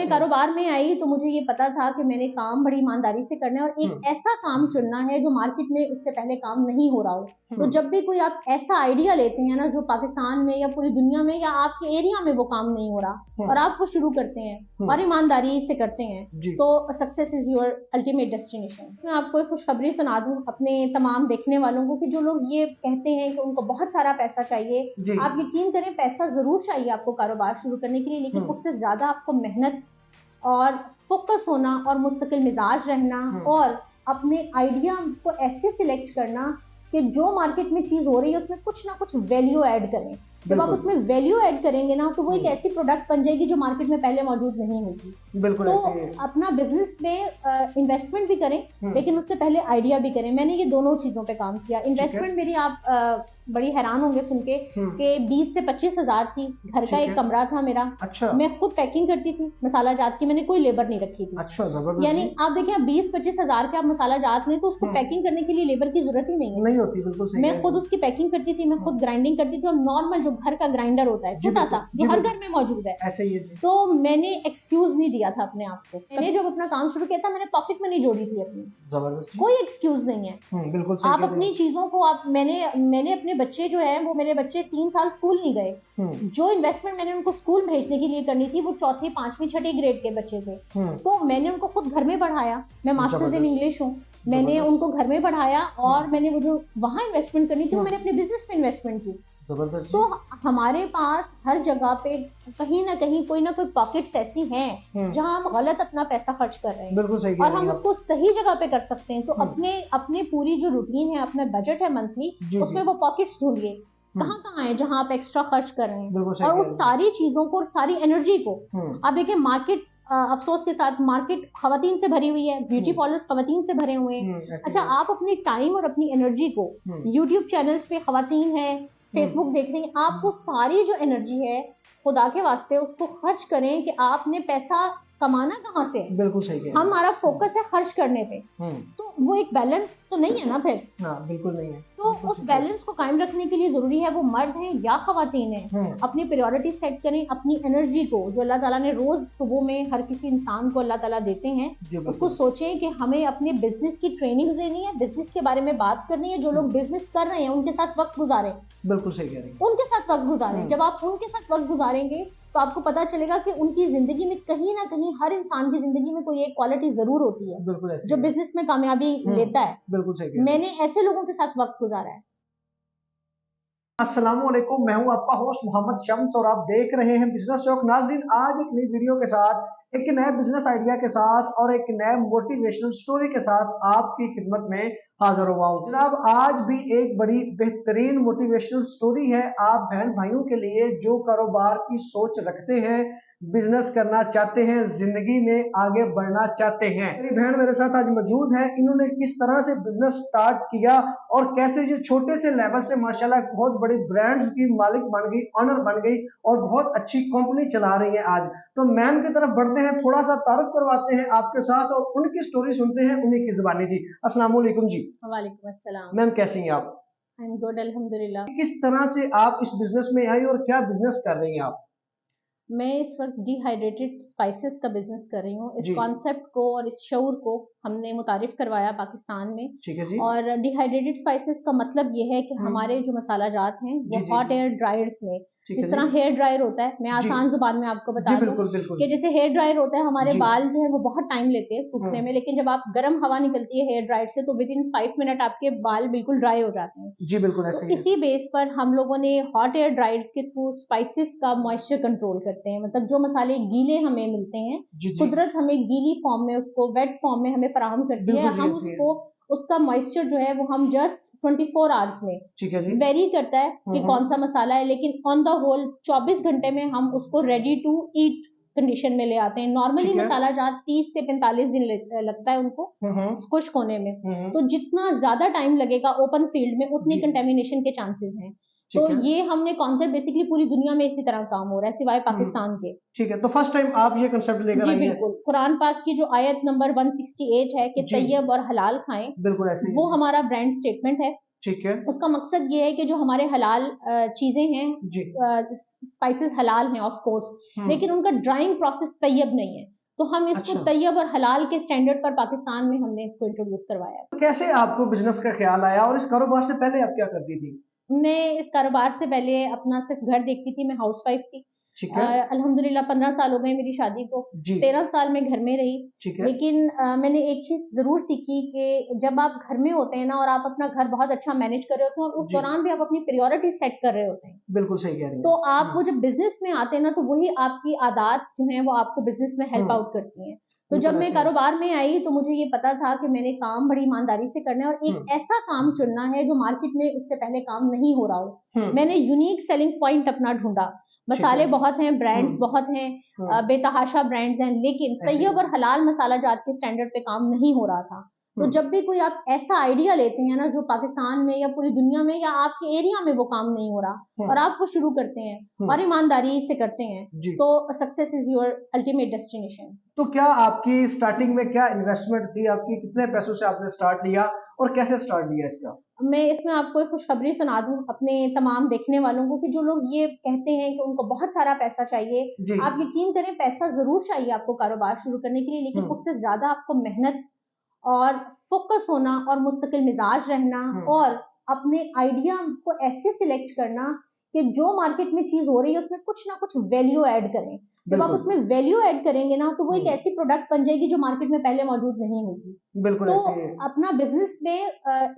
मैं कारोबार में आई तो मुझे ये पता था कि मैंने काम बड़ी ईमानदारी से करना है और एक ऐसा काम चुनना है जो मार्केट में इससे पहले काम नहीं हो रहा हो। तो जब भी कोई आप ऐसा आइडिया लेते हैं ना जो पाकिस्तान में या पूरी दुनिया में या आपके एरिया में वो काम नहीं हो रहा और आप वो शुरू करते हैं और ईमानदारी से करते हैं तो success is your ultimate destination. मैं आपको एक खुशखबरी सुना दूं अपने तमाम देखने वालों को कि जो लोग ये कहते हैं कि उनको बहुत सारा पैसा चाहिए, आप यकीन करें पैसा जरूर चाहिए आपको कारोबार शुरू करने के लिए, लेकिन उससे ज्यादा आपको मेहनत और फोकस होना और मुस्तकिल मिजाज रहना और अपने आइडिया को ऐसे सिलेक्ट करना कि जो मार्केट में चीज हो रही है उसमें कुछ ना कुछ वैल्यू ऐड करें। जब आप उसमें वैल्यू ऐड करेंगे ना तो वो एक ऐसी प्रोडक्ट बन जाएगी जो मार्केट में पहले मौजूद नहीं होगी। बिल्कुल। तो अपना बिजनेस में इन्वेस्टमेंट भी करें लेकिन उससे पहले आइडिया भी करें। मैंने ये दोनों चीजों पे काम किया। इन्वेस्टमेंट मेरी आप बड़ी हैरान होंगे सुन के कि 20 से 25 हजार थी। घर का एक कमरा था मेरा। अच्छा। मैं खुद पैकिंग करती थी मसाला जात की, मैंने कोई लेबर नहीं रखी थी। अच्छा, जबरदस्त। यानी आप देखिए 20-25 हजार के आप मसाला जात लें तो उसको पैकिंग करने के लिए लेबर की जरूरत ही नहीं होती। बिल्कुल सही। मैं खुद उसकी पैकिंग करती थी, मैं खुद ग्राइंडिंग करती थी और नॉर्मल जो घर का ग्राइंडर होता है छोटा सा जो हर घर में मौजूद है ऐसे ही। तो मैंने एक्सक्यूज नहीं दिया था अपने आप को। मैंने जब अपना काम शुरू किया था मैंने पॉकेट मनी जोड़ी थी अपनी। जबरदस्त। कोई एक्सक्यूज नहीं है। बिल्कुल आप अपनी चीजों को आप मैंने अपने बच्चे जो है वो मेरे बच्चे 3 साल स्कूल नहीं गए। जो इन्वेस्टमेंट मैंने उनको स्कूल भेजने के लिए करनी थी वो 4th 5वीं 6ठी ग्रेड के बच्चे थे। तो मैंने उनको खुद घर में पढ़ाया। मैं मास्टर्स इन इंग्लिश हूँ। मैंने उनको घर में पढ़ाया और मैंने वो जो वहां इन्वेस्टमेंट करनी थी वो मैंने अपने बिजनेस में इन्वेस्टमेंट की। तो हमारे पास हर जगह पे कहीं ना कहीं कोई ना कोई पॉकेट्स ऐसी हैं जहां हम गलत अपना पैसा खर्च कर रहे हैं। बिल्कुल सही। और हम उसको सही जगह पे कर सकते हैं। तो अपने पूरी जो रूटीन है अपना बजट है मंथली उसमें वो पॉकेट्स ढूंढिए कहाँ कहाँ है जहां आप एक्स्ट्रा खर्च कर रहे हैं और उस सारी चीजों को और सारी एनर्जी को आप देखिए। मार्केट अफसोस के साथ मार्केट खवातीन से भरी हुई है, ब्यूटी पार्लर्स खवातीन से भरे हुए हैं। अच्छा, आप अपनी टाइम और अपनी एनर्जी को यूट्यूब चैनल्स पे खवातीन है, फेसबुक देख रहे हैं, आप वो सारी जो एनर्जी है खुदा के वास्ते उसको खर्च करें कि आपने पैसा कमाना कहाँ से। बिल्कुल सही। हमारा फोकस है खर्च करने पे तो वो एक बैलेंस तो नहीं है ना फिर। बिल्कुल नहीं है। तो उस बैलेंस को कायम रखने के लिए जरूरी है वो मर्द हैं या खवातीन हैं अपनी प्रायोरिटी सेट करें। अपनी एनर्जी को जो अल्लाह ताला ने रोज सुबह में हर किसी इंसान को अल्लाह ताला देते हैं उसको सोचें कि हमें अपने बिजनेस की ट्रेनिंग्स देनी है, बिजनेस के बारे में बात करनी है। जो लोग बिजनेस कर रहे हैं उनके साथ वक्त गुजारें। बिल्कुल सही कह रहे हैं। उनके साथ वक्त गुजारें। जब आप उनके साथ वक्त गुजारेंगे तो आपको पता चलेगा कि उनकी जिंदगी में कहीं ना कहीं हर इंसान की जिंदगी में कोई एक क्वालिटी जरूर होती है। बिल्कुल ऐसे जो बिजनेस में कामयाबी लेता है। बिल्कुल सही। मैंने ऐसे लोगों के साथ वक्त गुजारा है। अस्सलाम वालेकुम, मैं हूं आपका होस्ट मोहम्मद शम्स और आप देख रहे हैं बिजनेस शौक। नाज़रीन, आज एक नई वीडियो के साथ, एक नए बिजनेस आइडिया के साथ और एक नए मोटिवेशनल स्टोरी के साथ आपकी खिदमत में हाजिर हुआ हूं। जनाब, आज भी एक बड़ी बेहतरीन मोटिवेशनल स्टोरी है आप बहन भाइयों के लिए जो कारोबार की सोच रखते हैं, बिजनेस करना चाहते हैं, जिंदगी में आगे बढ़ना चाहते हैं। मेरी बहन मेरे साथ आज मौजूद है। इन्होंने किस तरह से बिजनेस स्टार्ट किया और कैसे जो छोटे से लेवल से माशाल्लाह बहुत बड़ी ब्रांड्स की मालिक बन गई, ऑनर बन गई और बहुत अच्छी कंपनी चला रही है आज। तो मैम की तरफ बढ़ते हैं, थोड़ा सा तारुफ करवाते हैं आपके साथ और उनकी स्टोरी सुनते हैं उन्हीं की जुबानी। जी अस्सलाम वालेकुम। जी वालेकुम अस्सलाम। मैम कैसी हैं आप? आई एम गुड अल्हम्दुलिल्लाह। किस तरह से आप इस बिजनेस में आई और क्या बिजनेस कर रही हैं आप? मैं इस वक्त डिहाइड्रेटेड स्पाइसेस का बिजनेस कर रही हूँ। इस कॉन्सेप्ट को और इस शऊर को हमने मुतारिफ करवाया पाकिस्तान में। ठीक है जी। और डिहाइड्रेटेड स्पाइसेस का मतलब ये है कि हमारे जो मसाला जात हैं वो हॉट एयर ड्रायर्स में, जिस तरह हेयर ड्रायर होता है, मैं आसान जुबान में आपको बता दूं कि जैसे हेयर ड्रायर होता है, हमारे बाल जो है वो बहुत टाइम लेते हैं सूखने में, लेकिन जब आप गर्म हवा निकलती है हेयर ड्रायर से तो विद इन 5 मिनट आपके बाल बिल्कुल ड्राई हो जाते हैं। जी बिल्कुल ऐसे ही। इसी बेस पर हम लोगों ने हॉट एयर ड्रायर्स के थ्रू स्पाइसेस का मॉइस्चर कंट्रोल करते हैं। मतलब जो मसाले गीले हमें मिलते हैं, कुदरत हमें गीली फॉर्म में उसको वेट फॉर्म में हमें फराहम करती है। हम उसको उसका मॉइस्चर जो है वो हम जस्ट 24 आवर्स में वेरी करता है कि कौन सा मसाला है, लेकिन ऑन द होल 24 घंटे में हम उसको रेडी टू ईट कंडीशन में ले आते हैं। नॉर्मली मसाला जात 30 से 45 दिन लगता है उनको खुश्क होने में। तो जितना ज्यादा टाइम लगेगा ओपन फील्ड में उतनी कंटेमिनेशन के चांसेस हैं। तो ये हमने कॉन्सेप्ट बेसिकली पूरी दुनिया में इसी तरह काम हो रहा है सिवाय पाकिस्तान के। ठीक है, तो फर्स्ट टाइम आप ये कंसेप्ट लेकर आई हैं? बिल्कुल। कुरान पाक की जो आयत नंबर 168 है कि तैयब और हलाल खाएं, बिल्कुल ऐसे वो हमारा ब्रांड स्टेटमेंट है। ठीक है उसका मकसद ये है कि जो हमारे हलाल चीजें हैं, जी। स्पाइसेस हलाल हैं ऑफ कोर्स, लेकिन उनका ड्राइंग प्रोसेस तैयब नहीं है, तो हम इसको अच्छा। तैयब और हलाल के स्टैंडर्ड पर पाकिस्तान में हमने इसको इंट्रोड्यूस करवाया है। तो कैसे आपको बिजनेस का ख्याल आया और इस कारोबार से पहले आप क्या करती थी? मैं इस कारोबार से पहले अपना सिर्फ घर देखती थी, मैं हाउसवाइफ थी। ठीक है अल्हम्दुलिल्लाह 15 साल हो गए मेरी शादी को, जी। 13 साल मैं घर में रही। ठीक है लेकिन मैंने एक चीज जरूर सीखी कि जब आप घर में होते हैं ना और आप अपना घर बहुत अच्छा मैनेज कर रहे होते हैं और उस जी। दौरान भी आप अपनी प्रायोरिटी सेट कर रहे होते हैं, बिल्कुल सही कह रही तो हैं। आप वो जब बिजनेस में आते हैं ना, तो वही आपकी आदत जो है वो आपको बिजनेस में हेल्प आउट करती हैं। तो जब बिल्कुल मैं ऐसे ही। कारोबार में आई तो मुझे ये पता था कि मैंने काम बड़ी ईमानदारी से करना है और एक ऐसा काम चुनना है जो मार्केट में इससे पहले काम नहीं हो रहा हो। मैंने यूनिक सेलिंग पॉइंट अपना ढूंढा। मसाले बहुत हैं, ब्रांड्स बहुत हैं, बेतहाशा ब्रांड्स हैं, लेकिन ऐसे ही। तैयब और हलाल मसाला जात के स्टैंडर्ड पे काम नहीं हो रहा था। तो जब भी कोई आप ऐसा आइडिया लेते हैं ना जो पाकिस्तान में या पूरी दुनिया में या आपके एरिया में वो काम नहीं हो रहा और आप वो शुरू करते हैं और ईमानदारी से करते हैं, तो success is your ultimate destination. तो क्या आपकी स्टार्टिंग में क्या इन्वेस्टमेंट थी आपकी, कितने पैसों से आपने स्टार्ट लिया और कैसे स्टार्ट लिया इसका? मैं इसमें आपको एक खुशखबरी सुना दूं अपने तमाम देखने वालों को कि जो लोग ये कहते हैं कि उनको बहुत सारा पैसा चाहिए, जी। आप यकीन करें पैसा जरूर चाहिए आपको कारोबार शुरू करने के लिए, लेकिन उससे ज्यादा आपको मेहनत और फोकस होना और मुस्तकिल मिजाज रहना और अपने आइडिया को ऐसे सिलेक्ट करना कि जो मार्केट में चीज हो रही है उसमें कुछ ना कुछ वैल्यू ऐड करें। जब आप उसमें वैल्यू ऐड करेंगे ना तो वो एक ऐसी प्रोडक्ट बन जाएगी जो मार्केट में पहले मौजूद नहीं होगी। बिल्कुल तो ऐसे ही। अपना बिजनेस में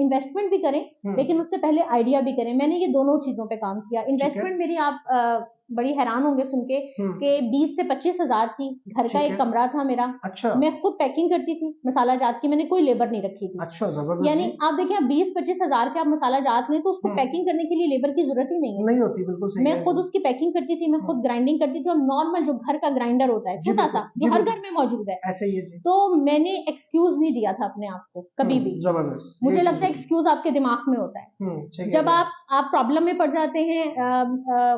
इन्वेस्टमेंट भी करें, लेकिन उससे पहले आइडिया भी करें। मैंने ये दोनों चीजों पे काम किया। इन्वेस्टमेंट मेरी आप बड़ी हैरान होंगे सुन के कि 20 से 25 हजार थी। घर का एक कमरा था मेरा। अच्छा। मैं खुद पैकिंग करती थी मसाला जात की, मैंने कोई लेबर नहीं रखी थी। अच्छा, जबरदस्त। यानी आप देखिए 20-25 हजार के आप मसाला जात लें तो उसको पैकिंग करने के लिए लेबर की जरूरत ही नहीं है। नहीं होती, बिल्कुल सही। मैं खुद उसकी पैकिंग करती थी, मैं खुद ग्राइंडिंग करती थी और नॉर्मल जो घर का ग्राइंडर होता है छोटा सा जो हर घर में मौजूद है, ऐसे ही है जी। तो मैंने एक्सक्यूज नहीं दिया था अपने आप को कभी भी। जबरदस्त। मुझे लगता है एक्सक्यूज आपके दिमाग में होता है जब आप प्रॉब्लम में पड़ जाते हैं।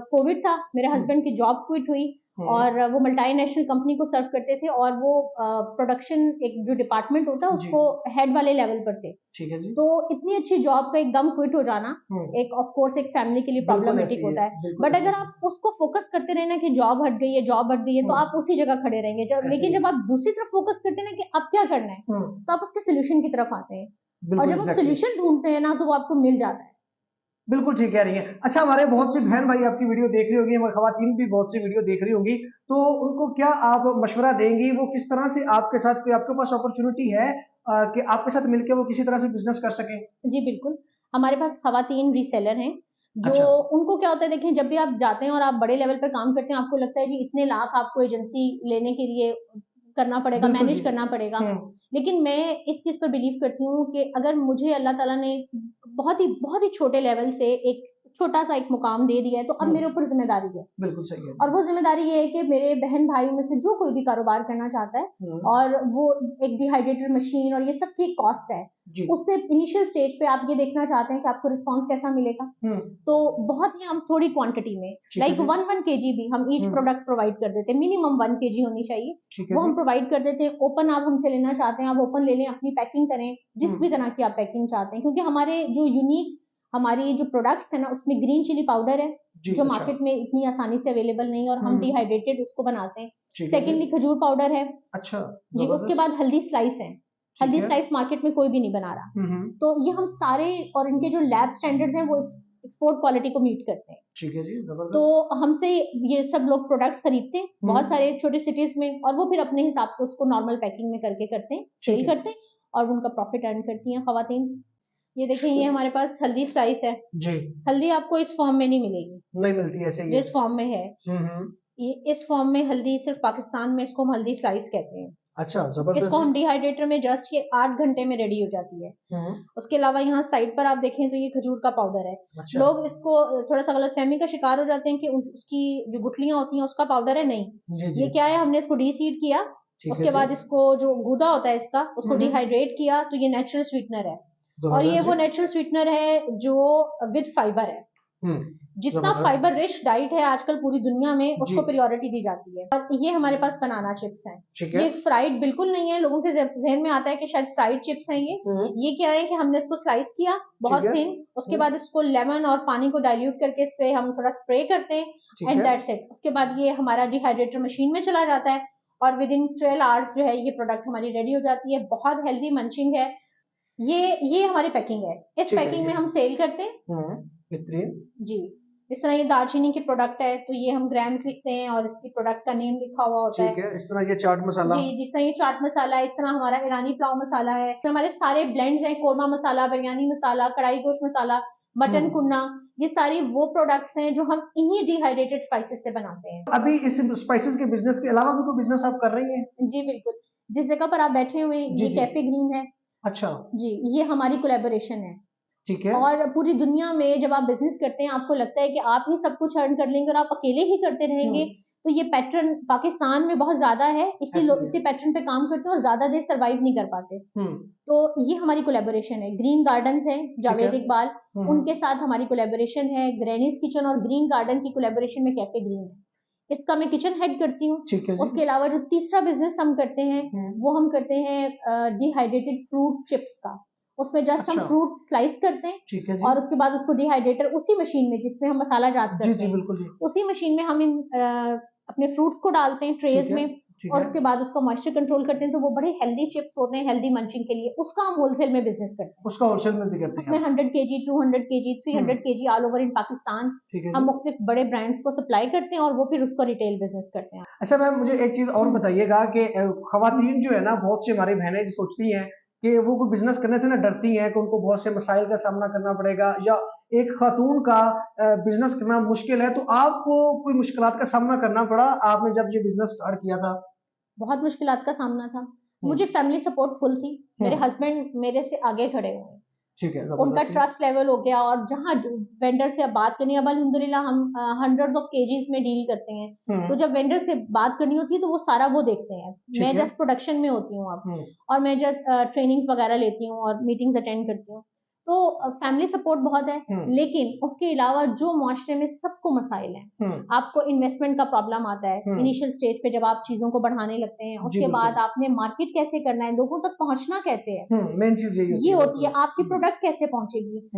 कोविड था, मेरे हस्बैंड की जॉब क्विट हुई और वो मल्टीनेशनल कंपनी को सर्व करते थे और वो प्रोडक्शन एक जो डिपार्टमेंट होता है उसको हेड वाले लेवल पर थे। ठीक है जी। तो इतनी अच्छी जॉब का एकदम क्विट हो जाना एक ऑफ कोर्स एक फैमिली के लिए प्रॉब्लमेटिक होता है। बट अगर आप उसको फोकस करते रहे ना कि जॉब हट गई है, जॉब हट गई है, तो आप उसी जगह खड़े रहेंगे। लेकिन जब आप दूसरी तरफ फोकस करते हैं ना कि अब क्या करना है, तो आप उसके सोल्यूशन की तरफ आते हैं और जब आप सोल्यूशन ढूंढते हैं ना तो वो आपको मिल जाता है। बिल्कुल ठीक कह रही हैं। अच्छा, हमारे बहुत सी बहन भाई आपकी वीडियो देख रही होगी, हमारी खवातीन भी बहुत सी वीडियो देख रही होंगी, तो उनको क्या आप मशवरा देंगी, वो किस तरह से आपके साथ, कोई आपके पास अपॉर्चुनिटी है कि आपके साथ मिलकर वो किसी तरह से बिजनेस कर सकें? जी बिल्कुल, हमारे पास खवातीन रीसेलर हैं जो अच्छा। उनको क्या होता है, देखें जब भी आप जाते हैं और आप बड़े लेवल पर काम करते हैं, आपको लगता है जी इतने लाख आपको एजेंसी लेने के लिए करना पड़ेगा, मैनेज करना पड़ेगा। लेकिन मैं इस चीज पर बिलीव करती हूँ कि अगर मुझे अल्लाह ताला ने बहुत ही छोटे लेवल से एक छोटा सा एक मुकाम दे दिया है तो अब मेरे ऊपर जिम्मेदारी है। बिल्कुल सही है। और वो जिम्मेदारी ये है कि मेरे बहन भाई में से जो कोई भी कारोबार करना चाहता है और वो एक डिहाइड्रेटर मशीन और ये सब की कॉस्ट है, उससे इनिशियल स्टेज पे आप ये देखना चाहते हैं कि आपको रिस्पांस कैसा मिलेगा, तो बहुत ही हम थोड़ी क्वांटिटी में लाइक 1 kg भी हम ईच प्रोडक्ट प्रोवाइड कर देते हैं। मिनिमम 1 kg होनी चाहिए, वो हम प्रोवाइड कर देते हैं। ओपन आप हमसे लेना चाहते हैं, आप ओपन ले लें, अपनी पैकिंग करें जिस भी तरह की आप पैकिंग चाहते हैं, क्योंकि हमारे जो यूनिक हमारी जो प्रोडक्ट्स है ना उसमें ग्रीन चिली पाउडर है जो मार्केट में इतनी आसानी से अवेलेबल नहीं है और हम डिहाइड्रेटेड उसको बनाते हैं। सेकेंडली खजूर पाउडर है। अच्छा जी। उसके बाद हल्दी स्लाइस है। हल्दी स्लाइस मार्केट में कोई भी नहीं बना रहा, तो ये हम सारे और इनके जो लैब स्टैंडर्ड्स हैं वो एक्सपोर्ट क्वालिटी को मीट करते हैं। ठीक है जी, जबरदस्त। तो हमसे ये सब लोग प्रोडक्ट्स खरीदते हैं बहुत सारे छोटे सिटीज में और वो फिर अपने हिसाब से उसको नॉर्मल पैकिंग में करके करते हैं, सेल करते हैं और उनका प्रॉफिट अर्न करती हैं खवातीन। ये देखें, ये हमारे पास हल्दी स्लाइस है जी। हल्दी आपको इस फॉर्म में नहीं मिलेगी, नहीं मिलती ऐसे ही जिस फॉर्म में है। ये इस फॉर्म में हल्दी सिर्फ पाकिस्तान में इसको हम हल्दी स्लाइस कहते हैं। अच्छा, जबरदस्त। इसको हम डिहाइड्रेटर में जस्ट ये 8 घंटे में रेडी हो जाती है। उसके अलावा यहाँ साइड पर आप देखें तो ये खजूर का पाउडर है। अच्छा। लोग इसको थोड़ा सा गलतफहमी का शिकार हो जाते हैं कि उसकी जो गुठलियां होती हैं उसका पाउडर है। नहीं, ये क्या है, हमने इसको डीसीड किया, उसके बाद इसको जो गूदा होता है इसका उसको डिहाइड्रेट किया, तो ये नेचुरल स्वीटनर है और ये वो नेचुरल स्वीटनर है जो विद फाइबर है। जितना जबरदस्त। फाइबर रिच डाइट है आजकल पूरी दुनिया में जी। उसको प्रायोरिटी दी जाती है। और ये हमारे पास बनाना चिप्स हैं। ठीक है। ये फ्राइड बिल्कुल नहीं है, लोगों के जहन में आता है कि शायद फ्राइड चिप्स हैं ये क्या है कि हमने इसको स्लाइस किया बहुत ठीक है। थिन, उसके बाद इसको लेमन और पानी को डाइल्यूट करके इस पे हम थोड़ा स्प्रे करते हैं ठीक एंड है। That's it. उसके बाद ये हमारा डिहाइड्रेटर मशीन में चला जाता है और विद इन 12 आवर्स जो है ये प्रोडक्ट हमारी रेडी हो जाती है। बहुत हेल्दी मंचिंग है। ये हमारी पैकिंग है। इस ठीक है, पैकिंग ये में हम सेल करते हैं। बेहतरीन। जी, इस तरह ये दालचीनी की प्रोडक्ट है तो ये हम ग्राम्स लिखते हैं और इसकी प्रोडक्ट का नेम लिखा हुआ होता है। ठीक है, इस तरह ये चाट मसाला। जी, जिस तरह ये चाट मसाला है, इस तरह हमारा ईरानी पुलाव मसाला है, तो हमारे सारे ब्लेंड्स हैं, कोरमा मसाला, बिरयानी मसाला, कढ़ाई गोश्त मसाला, मटन कुन्ना, ये सारी वो प्रोडक्ट्स हैं जो हम इन्हीं डिहाइड्रेटेड स्पाइसेस से बनाते हैं। अभी इस स्पाइसेस के बिजनेस के अलावा भी कोई बिजनेस आप कर रही हैं? जी बिल्कुल, जिस जगह पर आप बैठे हुए हैं जी, ये जी। कैफे ग्रीन है। अच्छा। जी, ये हमारी कोलैबोरेशन है। ठीक है। और पूरी दुनिया में जब आप बिजनेस करते हैं आपको लगता है कि आप ही सब कुछ अर्न कर लेंगे और आप अकेले ही करते रहेंगे, तो ये पैटर्न पाकिस्तान में बहुत ज्यादा है। इसी पैटर्न पे काम करते हैं और ज्यादा देर सरवाइव नहीं कर पाते। तो ये हमारी कोलैबोरेशन है। ग्रीन गार्डन्स है, जावेद इकबाल, उनके साथ हमारी कोलैबोरेशन है। ग्रैनीज किचन और ग्रीन गार्डन की कोलैबोरेशन में कैफे ग्रीन है। इसका मैं किचन हेड करती हूँ। उसके अलावा जो तीसरा बिजनेस हम करते हैं वो हम करते हैं डिहाइड्रेटेड फ्रूट चिप्स का। उसमें जस्ट हम फ्रूट स्लाइस करते हैं और उसके बाद उसको डिहाइड्रेटर उसी मशीन में जिसमें हम मसाला जात करते हैं, बिल्कुल जी। उसी मशीन में हम इन अपने फ्रूट्स को डालते हैं ट्रेज में और उसके बाद उसको मॉइस्चर कंट्रोल करते हैं, तो वो बड़े हेल्दी चिप्स होते हैं हेल्दी मंचिंग के लिए। उसका हम होलसेल में बिजनेस करते हैं। उसका होलसेल में भी करते हैं। उसमें 100 KG, 200 KG, 300 KG all over in Pakistan हम मुख्तलिफ बड़े ब्रांड्स को सप्लाई करते हैं और वो फिर उसको रिटेल बिजनेस करते हैं। अच्छा मैम, मुझे एक चीज और बताइएगा कि खवातीन जो है ना, बहुत सी हमारी बहनें जो सोचती हैं कि वो कोई बिजनेस करने से ना डरती हैं कि उनको बहुत से मसाइल का सामना करना पड़ेगा या एक खातून का बिजनेस करना मुश्किल है, तो आपको कोई मुश्किलात का सामना करना पड़ा आपने जब ये बिजनेस स्टार्ट किया था? बहुत मुश्किलात का सामना था। मुझे फैमिली सपोर्ट फुल थी। मेरे हस्बैंड मेरे से आगे खड़े हुए। ठीक है, उनका ट्रस्ट लेवल हो गया और जहाँ वेंडर से अब बात करनी है, अब अल्हम्दुलिल्लाह हम हंड्रेड्स ऑफ केजीज में डील करते हैं, तो जब वेंडर से बात करनी होती है तो वो सारा वो देखते हैं। मैं जस्ट प्रोडक्शन में होती हूँ अब और मैं जस्ट ट्रेनिंग्स वगैरह लेती हूँ और मीटिंग्स अटेंड करती हूँ। तो फैमिली सपोर्ट बहुत है, लेकिन उसके अलावा जो मुआशरे में सबको मसाइल हैं। आपको इन्वेस्टमेंट का प्रॉब्लम आता है इनिशियल स्टेज पे जब आप चीजों को बढ़ाने लगते हैं। उसके बाद आपने मार्केट कैसे करना है, लोगों तक पहुंचना कैसे है, मेन चीज ये होती है। आपकी प्रोडक्ट कैसे पहुंचेगी।